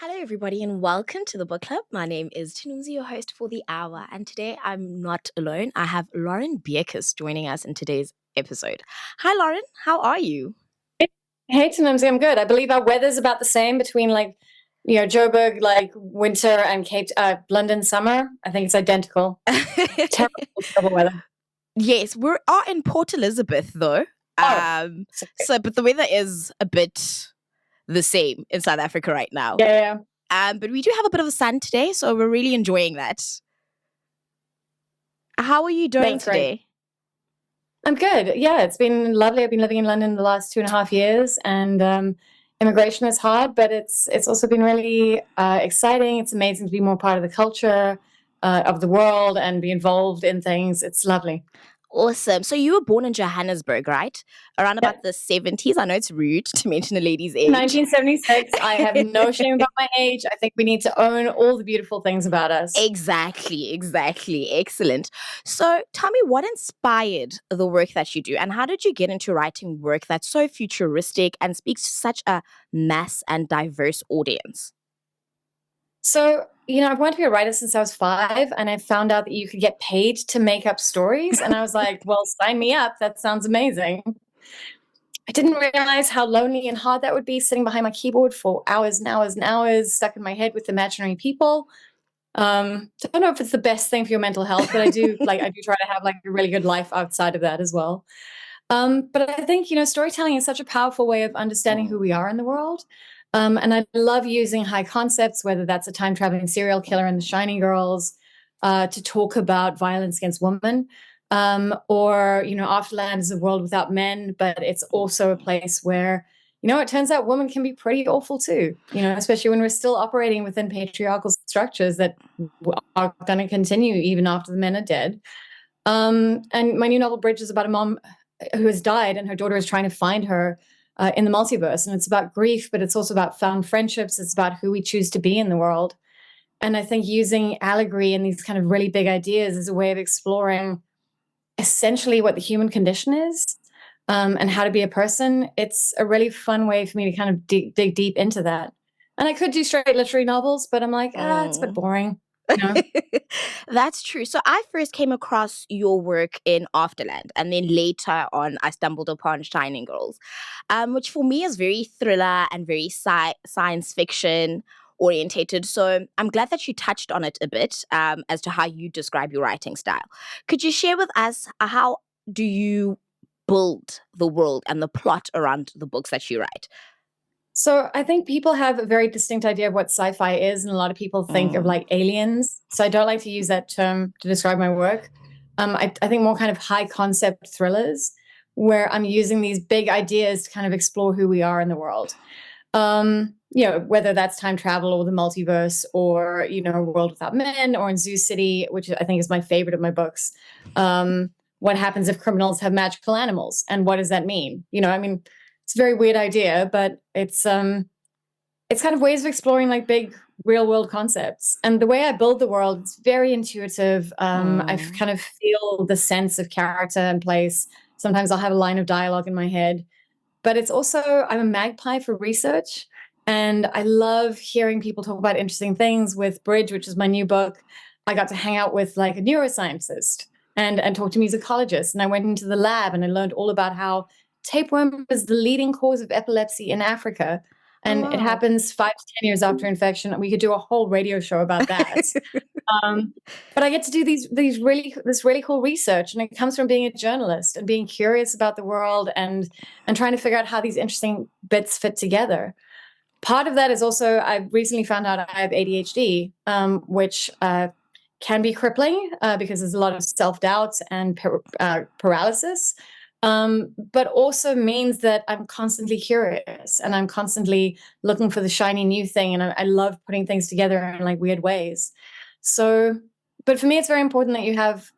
Hello, everybody, and welcome to the book club. My name is Thinumzi, your host for the hour, and today I'm not alone. I have Lauren Beukes joining us in today's episode. Hi, Lauren. How are you? Hey, Thinumzi, I'm good. I believe our weather's about the same between Joburg, winter and London summer. I think it's identical. Terrible, terrible weather. Yes, we are in Port Elizabeth, though. Oh, Um, sorry. but the weather is a bit the same in South Africa right now. Yeah. But we do have a bit of a sun today, so we're really enjoying that. How are you doing That's great. today? I'm good. Yeah, it's been lovely. I've been living in London the last 2.5 years, and immigration is hard, but it's also been really exciting. It's amazing to be more part of the culture of the world and be involved in things. It's lovely. Awesome. So you were born in Johannesburg, right? Around about the 70s. I know it's rude to mention a lady's age. 1976. I have no shame about my age. I think we need to own all the beautiful things about us. Exactly. Excellent. So tell me, what inspired the work that you do, and how did you get into writing work that's so futuristic and speaks to such a mass and diverse audience? So, I've wanted to be a writer since I was 5, and I found out that you could get paid to make up stories. And I was like, well, sign me up. That sounds amazing. I didn't realize how lonely and hard that would be sitting behind my keyboard for hours and hours and hours, stuck in my head with imaginary people. Don't know if it's the best thing for your mental health, but I do try to have a really good life outside of that as well. But I think, storytelling is such a powerful way of understanding who we are in the world. And I love using high concepts, whether that's a time traveling serial killer in The Shining Girls, to talk about violence against women. Or, Afterland is a world without men, but it's also a place where, it turns out women can be pretty awful too, especially when we're still operating within patriarchal structures that are going to continue even after the men are dead. And my new novel, Bridge, is about a mom who has died and her daughter is trying to find her in the multiverse. And it's about grief, but it's also about found friendships. It's about who we choose to be in the world. And I think using allegory and these kind of really big ideas is a way of exploring essentially what the human condition is, and how to be a person. It's a really fun way for me to kind of dig deep into that. And I could do straight literary novels, but I'm like, it's a bit boring. That's true. So I first came across your work in Afterland, and then later on, I stumbled upon Shining Girls, which for me is very thriller and very science fiction orientated. So I'm glad that you touched on it a bit, as to how you describe your writing style. Could you share with us how do you build the world and the plot around the books that you write? So I think people have a very distinct idea of what sci-fi is, and a lot of people think of aliens. So I don't like to use that term to describe my work. I think more kind of high concept thrillers where I'm using these big ideas to kind of explore who we are in the world. Whether that's time travel or the multiverse or, a world without men, or in Zoo City, which I think is my favorite of my books. What happens if criminals have magical animals, and what does that mean? It's a very weird idea, but it's kind of ways of exploring big real world concepts. And the way I build the world, it's very intuitive. I kind of feel the sense of character and place. Sometimes I'll have a line of dialogue in my head, but it's also, I'm a magpie for research. And I love hearing people talk about interesting things. With Bridge, which is my new book, I got to hang out with a neuroscientist and talk to musicologists. And I went into the lab and I learned all about how tapeworm is the leading cause of epilepsy in Africa. And it happens 5 to 10 years after infection. We could do a whole radio show about that. But I get to do this really cool research, and it comes from being a journalist and being curious about the world and trying to figure out how these interesting bits fit together. Part of that is also, I recently found out I have ADHD, which can be crippling because there's a lot of self-doubt and paralysis. But also means that I'm constantly curious and I'm constantly looking for the shiny new thing. And I love putting things together in weird ways. So, but for me, it's very important that you have,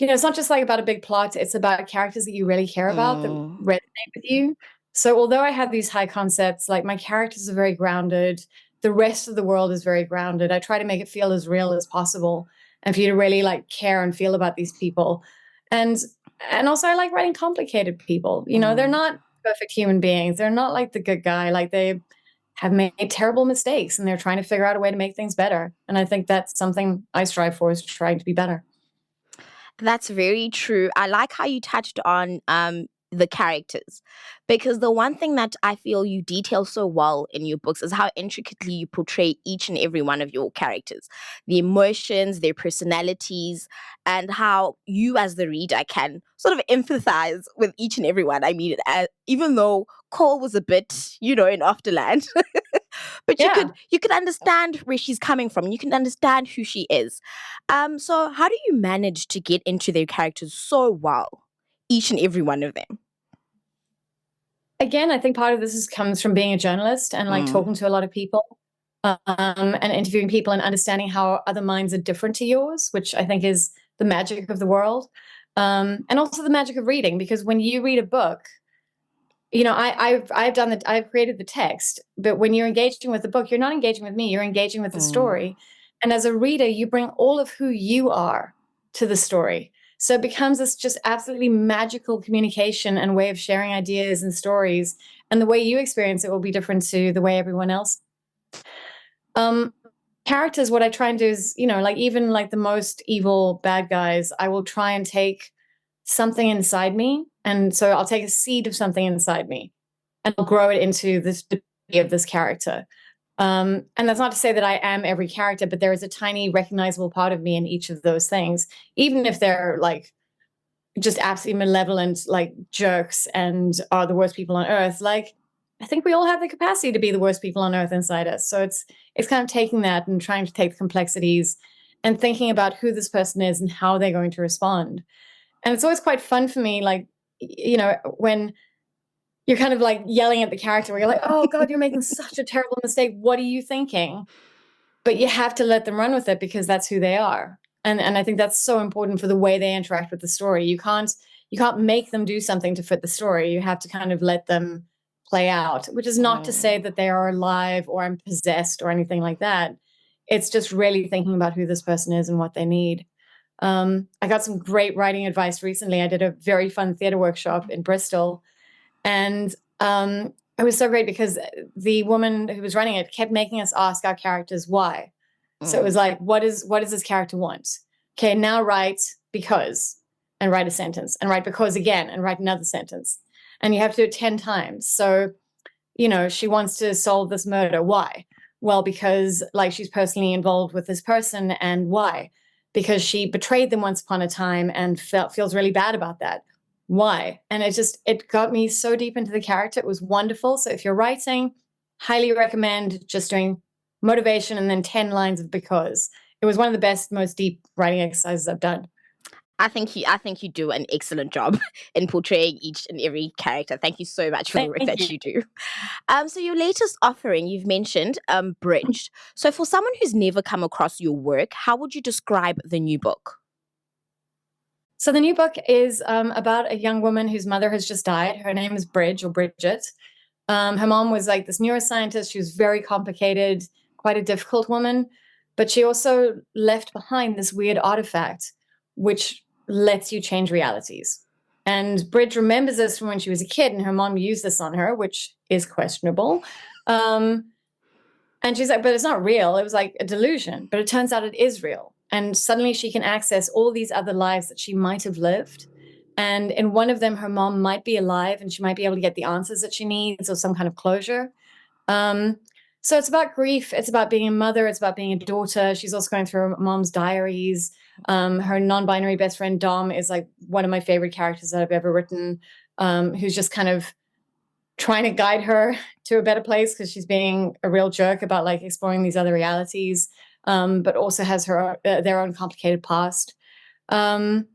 it's not just about a big plot. It's about characters that you really care about that resonate with you. So although I have these high concepts, my characters are very grounded. The rest of the world is very grounded. I try to make it feel as real as possible and for you to really care and feel about these people. And also I like writing complicated people. They're not perfect human beings. They're not the good guy. They have made terrible mistakes and they're trying to figure out a way to make things better. And I think that's something I strive for, is trying to be better. That's very true. I like how you touched on the characters, because the one thing that I feel you detail so well in your books is how intricately you portray each and every one of your characters, the emotions, their personalities, and how you as the reader can sort of empathize with each and every one. I mean, even though Cole was a bit, in Afterland, but Yeah. you could understand where she's coming from. You can understand who she is. So how do you manage to get into their characters so well, each and every one of them? Again, I think part of this comes from being a journalist and like Mm, talking to a lot of people, and interviewing people and understanding how other minds are different to yours, which I think is the magic of the world. And also the magic of reading, because when you read a book, I've created the text, but when you're engaging with the book, you're not engaging with me, you're engaging with the mm, story. And as a reader, you bring all of who you are to the story. So it becomes this just absolutely magical communication and way of sharing ideas and stories. And the way you experience it will be different to the way everyone else. Um, Characters, what I try and do is, like even like the most evil bad guys, I will try and take something inside me. And so I'll take a seed of something inside me and I'll grow it into this of this character. And that's not to say that I am every character, but there is a tiny recognizable part of me in each of those things, even if they're like just absolutely malevolent, like jerks and are the worst people on earth. Like, I think we all have the capacity to be the worst people on earth inside us. So it's kind of taking that and trying to take the complexities and thinking about who this person is and how they're going to respond. And it's always quite fun for me, like, when you're kind of like yelling at the character where you're like, oh God, you're making such a terrible mistake. What are you thinking? But you have to let them run with it because that's who they are. And I think that's so important for the way they interact with the story. You can't make them do something to fit the story. You have to kind of let them play out, which is not to say mm. that they are alive or I'm possessed or anything like that. It's just really thinking about who this person is and what they need. I got some great writing advice recently. I did a very fun theater workshop in Bristol, and it was so great because the woman who was running it kept making us ask our characters why. So it Mm. was like, what does this character want? Okay, now write because, and write a sentence, and write because again, and write another sentence. And you have to do it 10 times. So, she wants to solve this murder. Why? Well, because like she's personally involved with this person. And why? Because she betrayed them once upon a time and feels really bad about that. Why? And it got me so deep into the character. It was wonderful. So if you're writing, highly recommend just doing motivation and then 10 lines of because. It was one of the best, most deep writing exercises I've done. I think you do an excellent job in portraying each and every character. Thank you so much for the work Thank that you. you do. So your latest offering you've mentioned, Bridged. So for someone who's never come across your work, how would you describe the new book? So the new book is about a young woman whose mother has just died. Her name is Bridge or Bridget. Her mom was like this neuroscientist. She was very complicated, quite a difficult woman, but she also left behind this weird artifact, which lets you change realities. And Bridge remembers this from when she was a kid, and her mom used this on her, which is questionable. Um, and she's like, but it's not real. It was like a delusion, but it turns out it is real. And suddenly she can access all these other lives that she might have lived. And in one of them, her mom might be alive and she might be able to get the answers that she needs or some kind of closure. Um, so it's about grief. It's about being a mother. It's about being a daughter. She's also going through her mom's diaries. Her non-binary best friend, Dom, is like one of my favorite characters that I've ever written, who's just kind of trying to guide her to a better place because she's being a real jerk about like exploring these other realities, but also has their own complicated past. Um,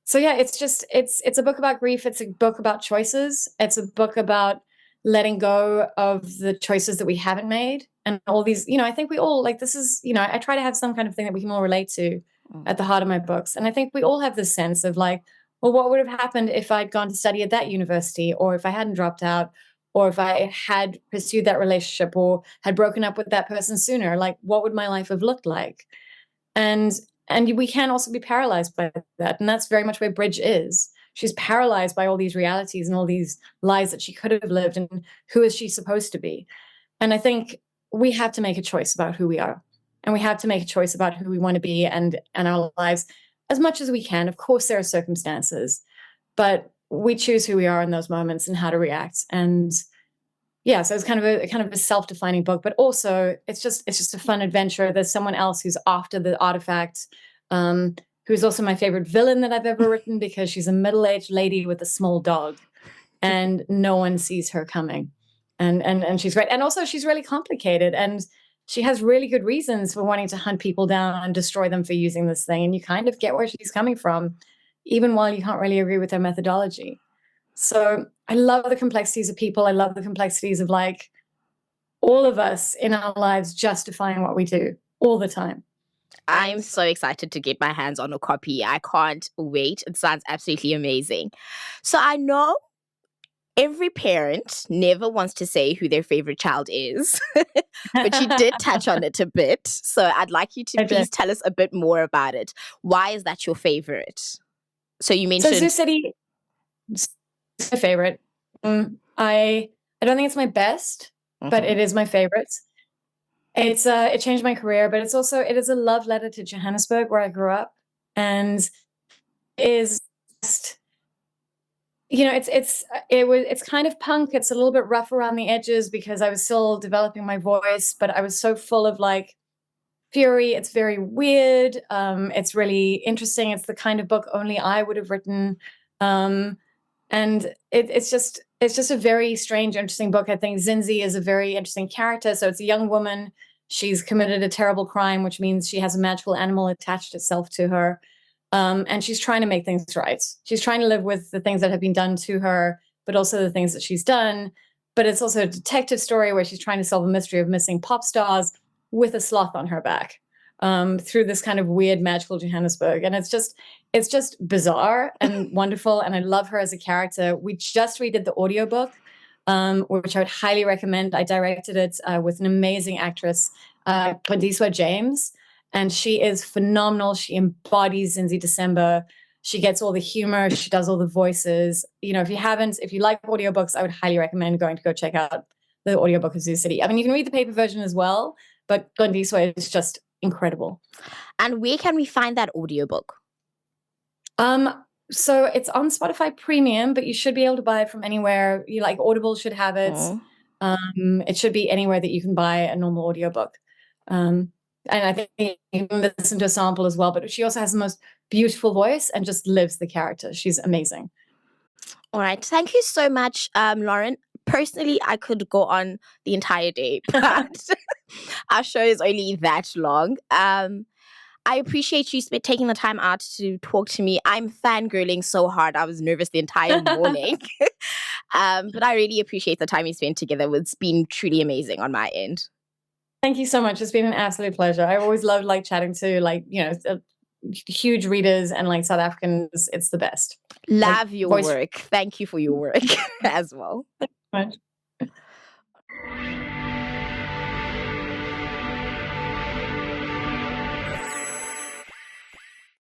so yeah, it's a book about grief. It's a book about choices. It's a book about letting go of the choices that we haven't made and all these. I think we all like this is. I try to have some kind of thing that we can all relate to Mm. at the heart of my books, and I think we all have this sense of like, well, what would have happened if I'd gone to study at that university, or if I hadn't dropped out, or if I had pursued that relationship or had broken up with that person sooner, like what would my life have looked like? And and we can also be paralyzed by that. And that's very much where Bridge is. She's paralyzed by all these realities and all these lies that she could have lived and who is she supposed to be? And I think we have to make a choice about who we are. And we have to make a choice about who we want to be and our lives as much as we can. Of course, there are circumstances, but we choose who we are in those moments and how to react. And yeah, so it's kind of a self-defining book, but also it's just a fun adventure. There's someone else who's after the artifact, who's also my favorite villain that I've ever written, because she's a middle-aged lady with a small dog, and no one sees her coming. And she's great. And also she's really complicated, and she has really good reasons for wanting to hunt people down and destroy them for using this thing. And you kind of get where she's coming from, even while you can't really agree with her methodology. So I love the complexities of people. I love the complexities of like all of us in our lives justifying what we do all the time. I'm so excited to get my hands on a copy. I can't wait. It sounds absolutely amazing. So I know every parent never wants to say who their favorite child is, but you did touch on it a bit. So I'd like you to please tell us a bit more about it. Why is that your favorite? So you mentioned... So Zoo City is my favorite. I don't think it's my best, but it is my favorite. It changed my career, but it is a love letter to Johannesburg, where I grew up, and is just, you know, it's kind of punk. It's a little bit rough around the edges because I was still developing my voice, but I was so full of like fury. It's very weird. It's really interesting. It's the kind of book only I would have written. And it's just a very strange, interesting book. I think Thinumzi is a very interesting character. So it's a young woman. She's committed a terrible crime, which means she has a magical animal attached itself to her. And she's trying to make things right. She's trying to live with the things that have been done to her, but also the things that she's done. But it's also a detective story where she's trying to solve a mystery of missing pop stars with a sloth on her back, through this kind of weird magical Johannesburg. And it's just bizarre and wonderful. And I love her as a character. We just redid the audiobook, which I would highly recommend. I directed it with an amazing actress, Glendiswa James, and she is phenomenal. She embodies Thinumzi December. She gets all the humor. She does all the voices. You know, if you like audiobooks, I would highly recommend going to go check out the audiobook of Zoo City. I mean, you can read the paper version as well, but Glendiswa is just incredible. And where can we find that audiobook? So it's on Spotify Premium, but you should be able to buy it from anywhere. You like Audible should have it. It should be anywhere that you can buy a normal audiobook. And I think you can listen to a sample as well, but she also has the most beautiful voice and just lives the character. She's amazing. All right. Thank you so much, Lauren. Personally, I could go on the entire day, but our show is only that long. I appreciate you taking the time out to talk to me. I'm fangirling so hard. I was nervous the entire morning. But I really appreciate the time we spent together. It's been truly amazing on my end. Thank you so much. It's been an absolute pleasure. I always love like chatting to huge readers and like South Africans. It's the best. Love your work. Thank you for your work as well. Thank you so much.